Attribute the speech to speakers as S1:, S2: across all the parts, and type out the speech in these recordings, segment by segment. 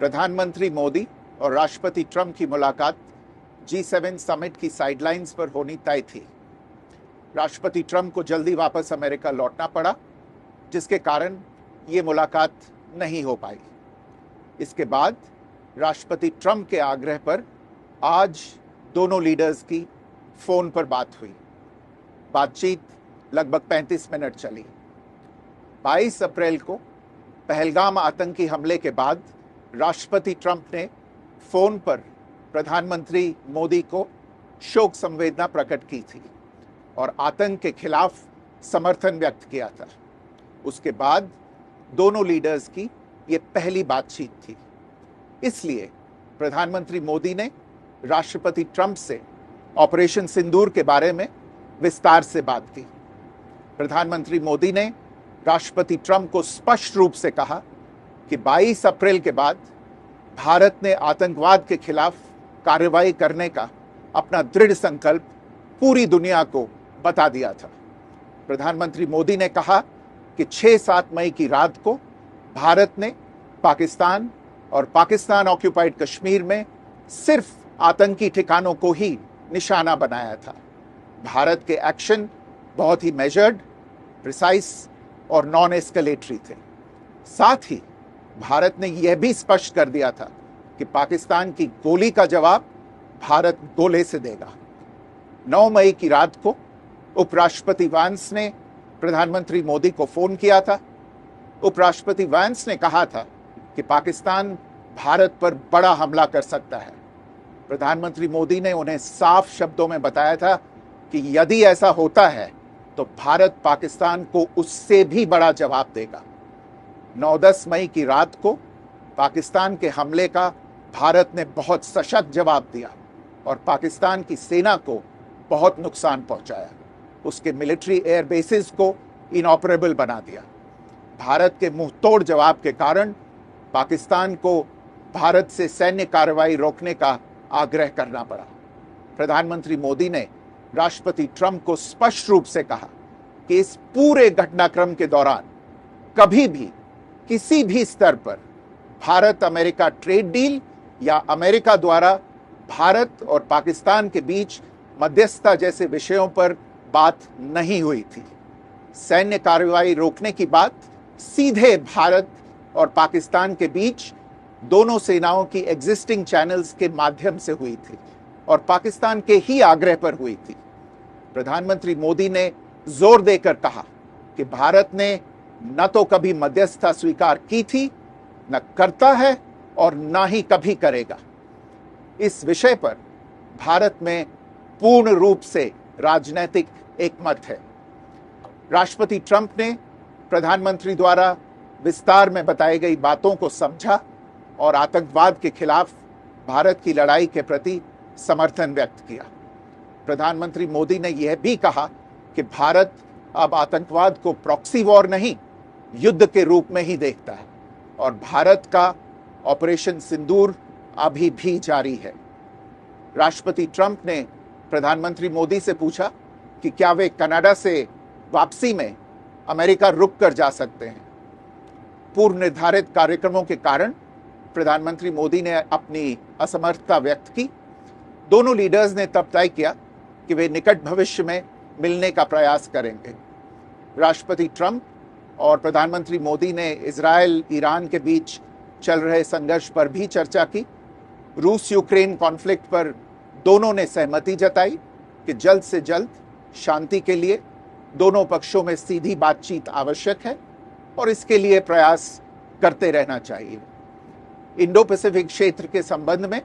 S1: प्रधानमंत्री मोदी और राष्ट्रपति ट्रंप की मुलाकात G7 समिट की साइडलाइंस पर होनी तय थी। राष्ट्रपति ट्रंप को जल्दी वापस अमेरिका लौटना पड़ा, जिसके कारण ये मुलाकात नहीं हो पाई। इसके बाद राष्ट्रपति ट्रंप के आग्रह पर आज दोनों लीडर्स की फोन पर बात हुई। बातचीत लगभग 35 मिनट चली। 22 अप्रैल को पहलगाम आतंकी हमले के बाद राष्ट्रपति ट्रंप ने फोन पर प्रधानमंत्री मोदी को शोक संवेदना प्रकट की थी और आतंक के खिलाफ समर्थन व्यक्त किया था। उसके बाद दोनों लीडर्स की ये पहली बातचीत थी। इसलिए प्रधानमंत्री मोदी ने राष्ट्रपति ट्रंप से ऑपरेशन सिंदूर के बारे में विस्तार से बात की। प्रधानमंत्री मोदी ने राष्ट्रपति ट्रंप को स्पष्ट रूप से कहा कि 22 अप्रैल के बाद भारत ने आतंकवाद के खिलाफ कार्रवाई करने का अपना दृढ़ संकल्प पूरी दुनिया को बता दिया था। प्रधानमंत्री मोदी ने कहा कि 6-7 मई की रात को भारत ने पाकिस्तान और पाकिस्तान ऑक्यूपाइड कश्मीर में सिर्फ आतंकी ठिकानों को ही निशाना बनाया था। भारत के एक्शन बहुत ही मेजर्ड, प्रिसाइज और नॉन एस्केलेटरी थे। साथ ही भारत ने यह भी स्पष्ट कर दिया था कि पाकिस्तान की गोली का जवाब भारत गोले से देगा। 9 मई की रात को उपराष्ट्रपति वांस ने प्रधानमंत्री मोदी को फोन किया था। उपराष्ट्रपति वांस ने कहा था कि पाकिस्तान भारत पर बड़ा हमला कर सकता है। प्रधानमंत्री मोदी ने उन्हें साफ शब्दों में बताया था कि यदि ऐसा होता है तो भारत पाकिस्तान को उससे भी बड़ा जवाब देगा। 9-10 मई की रात को पाकिस्तान के हमले का भारत ने बहुत सशक्त जवाब दिया और पाकिस्तान की सेना को बहुत नुकसान पहुंचाया। उसके मिलिट्री एयर बेसिस को इनऑपरेबल बना दिया। भारत के मुंहतोड़ जवाब के कारण पाकिस्तान को भारत से सैन्य कार्रवाई रोकने का आग्रह करना पड़ा। प्रधानमंत्री मोदी ने राष्ट्रपति ट्रंप को स्पष्ट रूप से कहा कि इस पूरे घटनाक्रम के दौरान कभी भी किसी भी स्तर पर भारत अमेरिका ट्रेड डील या अमेरिका द्वारा भारत और पाकिस्तान के बीच मध्यस्थता जैसे विषयों पर बात नहीं हुई थी। सैन्य कार्रवाई रोकने की बात सीधे भारत और पाकिस्तान के बीच दोनों सेनाओं की एग्जिस्टिंग चैनल्स के माध्यम से हुई थी और पाकिस्तान के ही आग्रह पर हुई थी। प्रधानमंत्री मोदी ने जोर देकर कहा कि भारत ने न तो कभी मध्यस्थता स्वीकार की थी, न करता है और न ही कभी करेगा। इस विषय पर भारत में पूर्ण रूप से राजनीतिक एकमत है। राष्ट्रपति ट्रंप ने प्रधानमंत्री द्वारा विस्तार में बताई गई बातों को समझा और आतंकवाद के खिलाफ भारत की लड़ाई के प्रति समर्थन व्यक्त किया। प्रधानमंत्री मोदी ने यह भी कहा कि भारत अब आतंकवाद को प्रॉक्सी वॉर नहीं, युद्ध के रूप में ही देखता है और भारत का ऑपरेशन सिंदूर अभी भी जारी है। राष्ट्रपति ट्रंप ने प्रधानमंत्री मोदी से पूछा कि क्या वे कनाडा से वापसी में अमेरिका रुक कर जा सकते हैं। पूर्व निर्धारित कार्यक्रमों के कारण प्रधानमंत्री मोदी ने अपनी असमर्थता व्यक्त की। दोनों लीडर्स ने तब तय किया कि वे निकट भविष्य में मिलने का प्रयास करेंगे। राष्ट्रपति ट्रंप और प्रधानमंत्री मोदी ने इजराइल ईरान के बीच चल रहे संघर्ष पर भी चर्चा की। रूस यूक्रेन कॉन्फ्लिक्ट पर दोनों ने सहमति जताई कि जल्द से जल्द शांति के लिए दोनों पक्षों में सीधी बातचीत आवश्यक है और इसके लिए प्रयास करते रहना चाहिए। इंडो पैसिफिक क्षेत्र के संबंध में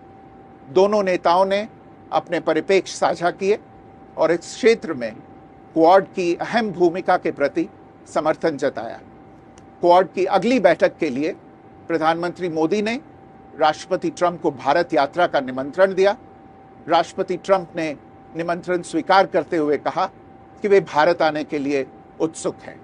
S1: दोनों नेताओं ने अपने परिप्रेक्ष्य साझा किए और इस क्षेत्र में क्वाड की अहम भूमिका के प्रति समर्थन जताया। क्वाड की अगली बैठक के लिए प्रधानमंत्री मोदी ने राष्ट्रपति ट्रंप को भारत यात्रा का निमंत्रण दिया। राष्ट्रपति ट्रंप ने निमंत्रण स्वीकार करते हुए कहा कि वे भारत आने के लिए उत्सुक हैं।